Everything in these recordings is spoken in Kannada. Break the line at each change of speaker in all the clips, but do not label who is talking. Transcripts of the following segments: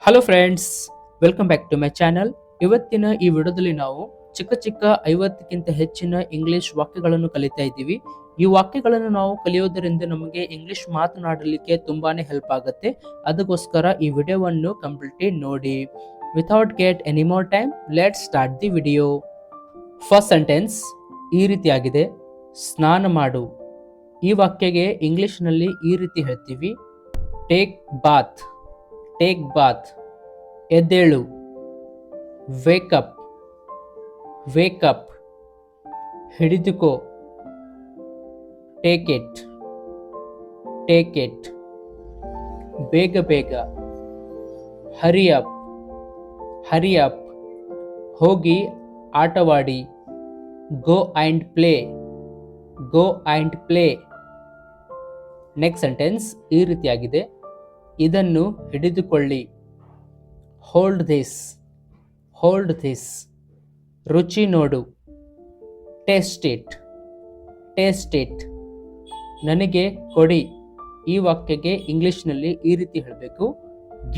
Hello friends, welcome back to my channel. ಇವತ್ತಿನ ಈ ವಿಡಿಯೋದಲ್ಲಿ ನಾವು ಚಿಕ್ಕ ಚಿಕ್ಕ 50ಕ್ಕಿಂತ ಹೆಚ್ಚಿನ ಇಂಗ್ಲಿಷ್ ವಾಕ್ಯಗಳನ್ನು ಕಲಿತಾ ಇದ್ದೀವಿ. ಈ ವಾಕ್ಯಗಳನ್ನು ನಾವು ಕಲಿಯೋದರಿಂದ ನಮಗೆ ಇಂಗ್ಲಿಷ್ ಮಾತನಾಡಲಿಕ್ಕೆ ತುಂಬಾನೇ ಹೆಲ್ಪ್ ಆಗುತ್ತೆ. ಅದಕ್ಕೋಸ್ಕರ ಈ ವಿಡಿಯೋವನ್ನು ಕಂಪ್ಲೀಟ್ಲಿ ನೋಡಿ. Without get any more time, let's start the video. First sentence ಈ ರೀತಿಯಾಗಿದೆ: ಸ್ನಾನ ಮಾಡು. ಈ ವಾಕ್ಯಗೆ ಇಂಗ್ಲಿಷ್ನಲ್ಲಿ ಈ ರೀತಿ ಹೇಳ್ತೀವಿ: ಟೇಕ್ ಬಾತ್. Take bath. ಎದ್ದೇಳು. ವೇಕಪ್. ವೇಕಪ್. ಹಿಡಿದುಕೋ. Take it. Take it. ಬೇಗ ಬೇಗ. Hurry up. Hurry up. ಹೋಗಿ ಆಟವಾಡಿ. Go and play. Go and play. Next sentence ಈ ರೀತಿಯಾಗಿದೆ: ಇದನ್ನು ಹಿಡಿದುಕೊಳ್ಳಿ. Hold this. Hold this. ರುಚಿ ನೋಡು. Taste it. Taste it. ನನಗೆ ಕೊಡಿ. ಈ ವಾಕ್ಯಕ್ಕೆ ಇಂಗ್ಲಿಷ್ನಲ್ಲಿ ಈ ರೀತಿ ಹೇಳಬೇಕು: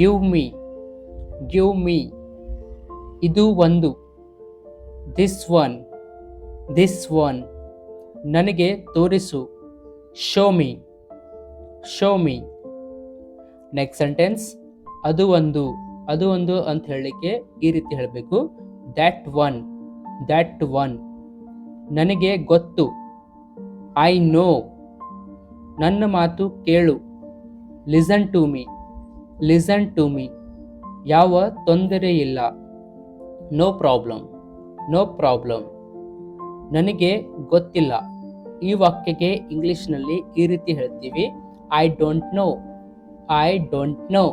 ಗಿವ್ ಮೀ. Give me. ಇದು ಒಂದು. This one. This one. ನನಗೆ ತೋರಿಸು. Show me. Show me. Next sentence ಅದು ಒಂದು. ಅದು ಒಂದು ಅಂತ ಹೇಳಲಿಕ್ಕೆ ಈ ರೀತಿ ಹೇಳಬೇಕು: ದ್ಯಾಟ್ ಒನ್. That one. ನನಗೆ ಗೊತ್ತು. I know. ನನ್ನ ಮಾತು ಕೇಳು. Listen to me. Listen to me. ಯಾವ ತೊಂದರೆ ಇಲ್ಲ. No problem. No problem. ನನಗೆ ಗೊತ್ತಿಲ್ಲ. ಈ ವಾಕ್ಯಕ್ಕೆ ಇಂಗ್ಲಿಷ್ನಲ್ಲಿ ಈ ರೀತಿ ಹೇಳ್ತೀವಿ: I don't know. I don't know.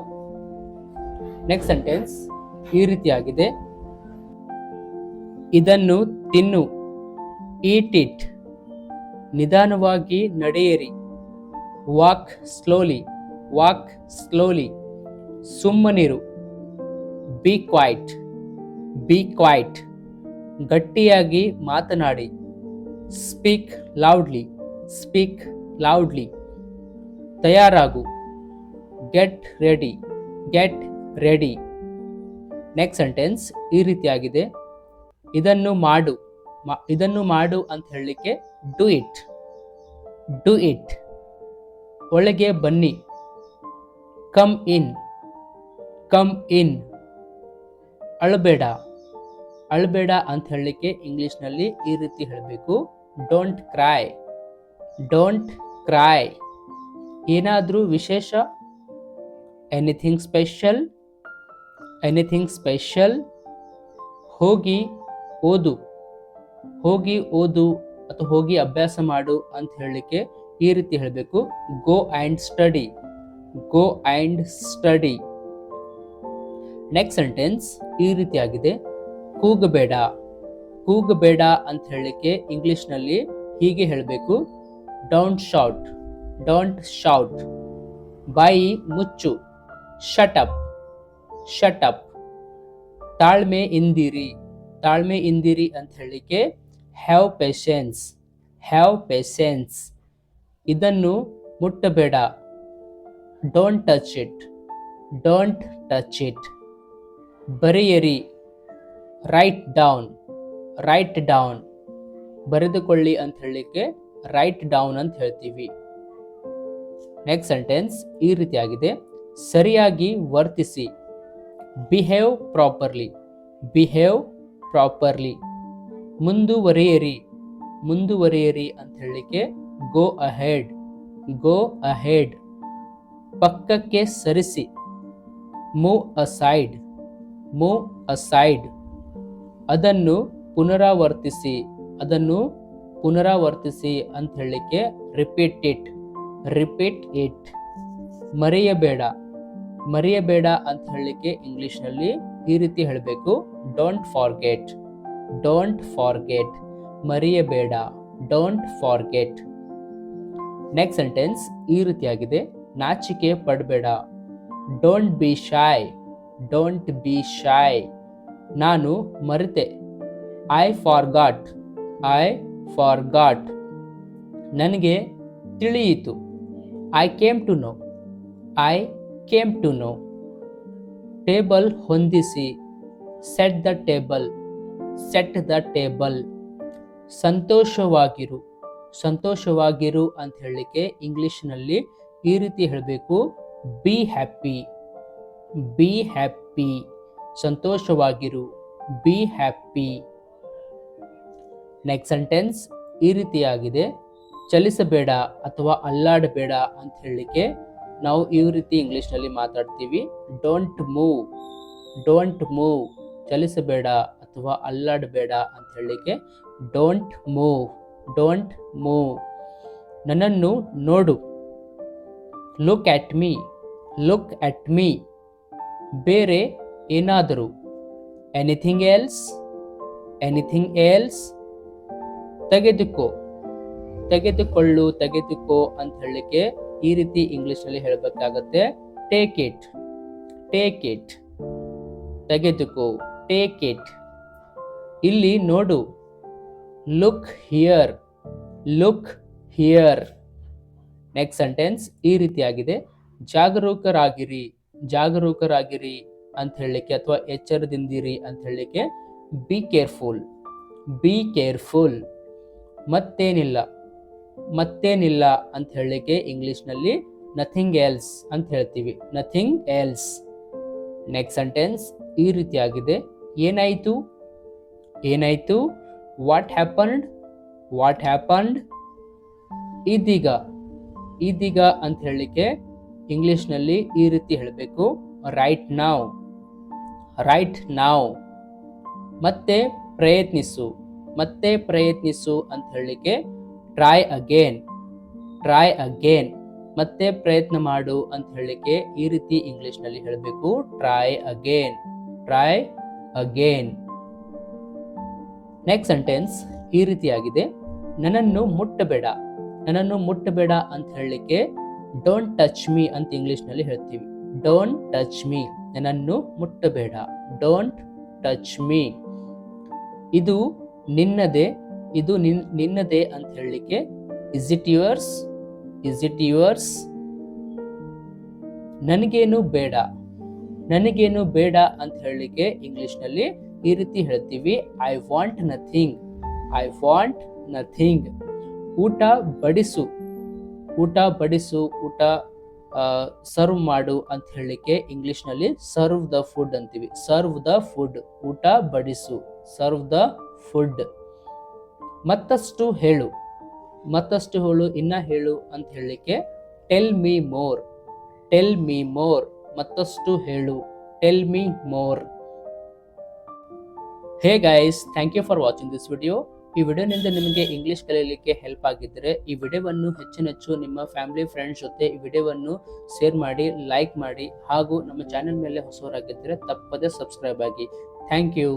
Next sentence ಈ ರೀತಿಯಾಗಿದೆ: ಇದನ್ನು ತಿನ್ನು. Eat it. ನಿಧಾನವಾಗಿ ನಡೆಯಿರಿ. Walk slowly. Walk slowly. ಸುಮ್ಮನಿರು. Be quiet. Be quiet. ಗಟ್ಟಿಯಾಗಿ ಮಾತನಾಡಿ. Speak loudly. Speak loudly. ತಯಾರಾಗು. Get ready. Get ready. Next sentence ಈ ರೀತಿಯಾಗಿದೆ: ಇದನ್ನು ಮಾಡು. ಇದನ್ನು ಮಾಡು ಅಂತ ಹೇಳಲಿಕ್ಕೆ ಡು ಇಟ್. Do it. ಒಳಗೆ ಬನ್ನಿ. Come in. Come in. ಅಳಬೇಡ. ಅಳಬೇಡ ಅಂತ ಹೇಳಲಿಕ್ಕೆ ಇಂಗ್ಲಿಷ್ನಲ್ಲಿ ಈ ರೀತಿ ಹೇಳಬೇಕು: ಡೋಂಟ್ ಕ್ರೈ. Don't CRY. ಏನಾದರೂ ವಿಶೇಷ. Anything special. Anything special. ಹೋಗಿ ಓದು. ಹೋಗಿ ಓದು ಅಥವಾ ಹೋಗಿ ಅಭ್ಯಾಸ ಮಾಡು ಅಂತ ಹೇಳಲಿಕ್ಕೆ ಈ ರೀತಿ ಹೇಳಬೇಕು: go and study. Go and study. Next sentence ಈ ರೀತಿಯಾಗಿದೆ: ಕೂಗಬೇಡ. ಕೂಗಬೇಡ ಅಂತ ಹೇಳಲಿಕ್ಕೆ ಇಂಗ್ಲಿಷ್ನಲ್ಲಿ ಹೀಗೆ ಹೇಳಬೇಕು: ಡೋಂಟ್ ಶೌಟ್. Don't shout. ಬಾಯಿ ಮುಚ್ಚು. Shut up. Shut up. ತಾಳ್ಮೆ ಇಂದಿರಿ. ತಾಳ್ಮೆ ಇಂದಿರಿ ಅಂತ ಹೇಳಲಿಕ್ಕೆ ಹ್ಯಾವ್ ಪೇಷನ್ಸ್. Have patience. ಇದನ್ನು ಮುಟ್ಟಬೇಡ. Don't touch it. Don't touch it. ಬರೆಯಿರಿ. Write down. Write down. ಬರೆದುಕೊಳ್ಳಿ ಅಂತ ಹೇಳಲಿಕ್ಕೆ ರೈಟ್ ಡೌನ್ ಅಂತ ಹೇಳ್ತೀವಿ. ನೆಕ್ಸ್ಟ್ ಸೆಂಟೆನ್ಸ್ ಈ ರೀತಿಯಾಗಿದೆ: ಸರಿಯಾಗಿ ವರ್ತಿಸಿ. Behave properly. Behave properly. ಮುಂದುವರಿಯಿರಿ. ಮುಂದುವರಿಯಿರಿ ಅಂತ ಹೇಳಲಿಕ್ಕೆ ಗೋ ಅಹೆಡ್. ಗೋ ಅಹೆಡ್. ಪಕ್ಕಕ್ಕೆ ಸರಿಸಿ. Move aside. Move aside. ಅದನ್ನು ಪುನರಾವರ್ತಿಸಿ. ಅದನ್ನು ಪುನರಾವರ್ತಿಸಿ ಅಂತ ಹೇಳಲಿಕ್ಕೆ ರಿಪೀಟ್ ಇಟ್. Repeat it. ಮರೆಯಬೇಡ. ಮರೆಯಬೇಡ ಅಂತ ಹೇಳಲಿಕ್ಕೆ ಇಂಗ್ಲಿಷ್ನಲ್ಲಿ ಈ ರೀತಿ ಹೇಳಬೇಕು: ಡೋಂಟ್ ಫಾರ್ಗೆಟ್. Don't forget. ಮರೆಯಬೇಡ. Don't forget. ನೆಕ್ಸ್ಟ್ ಸೆಂಟೆನ್ಸ್ ಈ ರೀತಿಯಾಗಿದೆ: ನಾಚಿಕೆ ಪಡಬೇಡ. Don't be shy. Don't be shy. ನಾನು ಮರೆತೆ. I forgot. I forgot. ನನಗೆ ತಿಳಿಯಿತು. I came to know. I came to know. Table ಹೊಂದಿಸಿ, set the table, set the table. ಸಂತೋಷವಾಗಿರು, ಸಂತೋಷವಾಗಿರು ಅಂತ ಹೇಳಲಿಕ್ಕೆ ಇಂಗ್ಲಿಷ್ನಲ್ಲಿ ಈ ರೀತಿ ಹೇಳಬೇಕು, ಬಿ ಹ್ಯಾಪಿ, ಬಿ ಹ್ಯಾಪಿ. ಸಂತೋಷವಾಗಿರು, ಬಿ ಹ್ಯಾಪಿ. ನೆಕ್ಸ್ಟ್ ಸೆಂಟೆನ್ಸ್ ಈ ರೀತಿಯಾಗಿದೆ, ಚಲಿಸಬೇಡ ಅಥವಾ ಅಲ್ಲಾಡಬೇಡ ಅಂತ ಹೇಳಲಿಕ್ಕೆ ನಾವು ಈ ರೀತಿ ಇಂಗ್ಲಿಷ್ನಲ್ಲಿ ಮಾತಾಡ್ತೀವಿ, ಡೋಂಟ್ ಮೂವ್, ಡೋಂಟ್ ಮೂವ್. ಚಲಿಸಬೇಡ ಅಥವಾ ಅಲ್ಲಾಡಬೇಡ ಅಂತ ಹೇಳಲಿಕ್ಕೆ ಡೋಂಟ್ ಮೂವ್, ಡೋಂಟ್ ಮೂವ್. ನನ್ನನ್ನು ನೋಡು, look at me, look at me. ಬೇರೆ ಏನಾದರೂ, ಎನಿಥಿಂಗ್ ಎಲ್ಸ್, ಎನಿಥಿಂಗ್ ಎಲ್ಸ್. ತೆಗೆದುಕೋ, ತೆಗೆದುಕೊಳ್ಳು, ತೆಗೆದುಕೋ ಅಂತ ಹೇಳಲಿಕ್ಕೆ ಈ ರೀತಿ ಇಂಗ್ಲಿಷ್ನಲ್ಲಿ ಹೇಳಬೇಕಾಗತ್ತೆ, ಟೇಕ್ ಇಟ್, ಟೇಕ್ ಇಟ್. ತೆಗೆದುಕೋ, ಟೇಕ್ ಇಟ್. ಇಲ್ಲಿ ನೋಡು, look here, look here. Next sentence ಈ ರೀತಿಯಾಗಿದೆ, ಜಾಗರೂಕರಾಗಿರಿ, ಜಾಗರೂಕರಾಗಿರಿ ಅಂತ ಹೇಳಲಿಕ್ಕೆ ಅಥವಾ ಎಚ್ಚರದಿಂದಿರಿ ಅಂತ ಹೇಳಲಿಕ್ಕೆ ಬಿ ಕೇರ್ಫುಲ್, ಬಿ ಕೇರ್ಫುಲ್. ಮತ್ತೇನಿಲ್ಲ, ಮತ್ತೇನಿಲ್ಲ ಅಂತ ಹೇಳಲಿಕ್ಕೆ ಇಂಗ್ಲಿಷ್ನಲ್ಲಿ ನಥಿಂಗ್ ಎಲ್ಸ್ ಅಂತ ಹೇಳ್ತೀವಿ, ನಥಿಂಗ್ ಎಲ್ಸ್. ನೆಕ್ಸ್ಟ್ ಸೆಂಟೆನ್ಸ್ ಈ ರೀತಿಯಾಗಿದೆ, ಏನಾಯಿತು, ಏನಾಯಿತು, ವಾಟ್ ಹ್ಯಾಪನ್ಡ್, ವಾಟ್ ಹ್ಯಾಪನ್ಡ್. ಇದೀಗ, ಇದೀಗ ಅಂತ ಹೇಳಲಿಕ್ಕೆ ಇಂಗ್ಲಿಷ್ನಲ್ಲಿ ಈ ರೀತಿ ಹೇಳಬೇಕು, ರೈಟ್ ನಾವ್, ರೈಟ್ ನಾವ್. ಮತ್ತೆ ಪ್ರಯತ್ನಿಸು, ಮತ್ತೆ ಪ್ರಯತ್ನಿಸು ಅಂತ ಹೇಳಲಿಕ್ಕೆ ಟ್ರೈ ಅಗೇನ್, ಟ್ರೈ ಅಗೇನ್. ಮತ್ತೆ ಪ್ರಯತ್ನ ಮಾಡು ಅಂತ ಹೇಳಲಿಕ್ಕೆ ಈ ರೀತಿ ಇಂಗ್ಲಿಷ್ನಲ್ಲಿ ಹೇಳಬೇಕು, try again, try again. Next sentence ಈ ರೀತಿಯಾಗಿದೆ, ನನ್ನನ್ನು ಮುಟ್ಟಬೇಡ, ನನ್ನನ್ನು ಮುಟ್ಟಬೇಡ ಅಂತ ಹೇಳಲಿಕ್ಕೆ ಡೋಂಟ್ ಟಚ್ ಮೀ ಅಂತ ಇಂಗ್ಲಿಷ್ನಲ್ಲಿ ಹೇಳ್ತೀವಿ, ಡೋಂಟ್ ಟಚ್ ಮೀ. ನನ್ನನ್ನು ಮುಟ್ಟಬೇಡ, ಡೋಂಟ್ ಟಚ್ ಮೀ. ಇದು ನಿನ್ನದೇ, ಇದು ನಿನ್ನದೇ ಅಂತ ಹೇಳಲಿಕ್ಕೆ is it yours, is it yours. ನನಗೇನು ಬೇಡ, ನನಗೇನು ಬೇಡ ಅಂತ ಹೇಳಲಿಕ್ಕೆ ಇಂಗ್ಲಿಷ್ನಲ್ಲಿ ಈ ರೀತಿ ಹೇಳ್ತೀವಿ, I want nothing, I want nothing. ಊಟ ಬಡಿಸು, ಊಟ ಬಡಿಸು, ಊಟ ಸರ್ವ್ ಮಾಡು ಅಂತ ಹೇಳಲಿಕ್ಕೆ ಇಂಗ್ಲಿಷ್ನಲ್ಲಿ ಸರ್ವ್ ದ ಫುಡ್ ಅಂತೀವಿ, ಸರ್ವ್ ದ ಫುಡ್. ಊಟ ಬಡಿಸು, ಸರ್ವ್ ದ ಫುಡ್. ಮತ್ತಷ್ಟು ಹೇಳು, ಮತ್ತಷ್ಟು ಹೇಳು, ಇನ್ನ ಹೇಳು ಅಂತ ಹೇಳಲಿಕ್ಕೆ tell me more, tell me more. ಮತ್ತಷ್ಟು ಹೇಳು, tell me more. Hey guys, thank you for watching this video. ಈ ವಿಡಿಯೋನಿಂದ ನಿಮಗೆ ಇಂಗ್ಲಿಷ್ ಕಲಿಯಲಿಕ್ಕೆ ಹೆಲ್ಪ್ ಆಗಿದ್ದರೆ ಈ ವಿಡಿಯೋವನ್ನು ಹೆಚ್ಚು ನಿಮ್ಮ ಫ್ಯಾಮಿಲಿ ಫ್ರೆಂಡ್ಸ್ ಜೊತೆ ಈ ವಿಡಿಯೋವನ್ನು ಶೇರ್ ಮಾಡಿ, ಲೈಕ್ ಮಾಡಿ, ಹಾಗೂ ನಮ್ಮ ಚಾನೆಲ್ ಮೇಲೆ ಹೊಸವರಾಗಿದ್ದರೆ ತಪ್ಪದೇ ಸಬ್ಸ್ಕ್ರೈಬ್ ಆಗಿ. Thank you.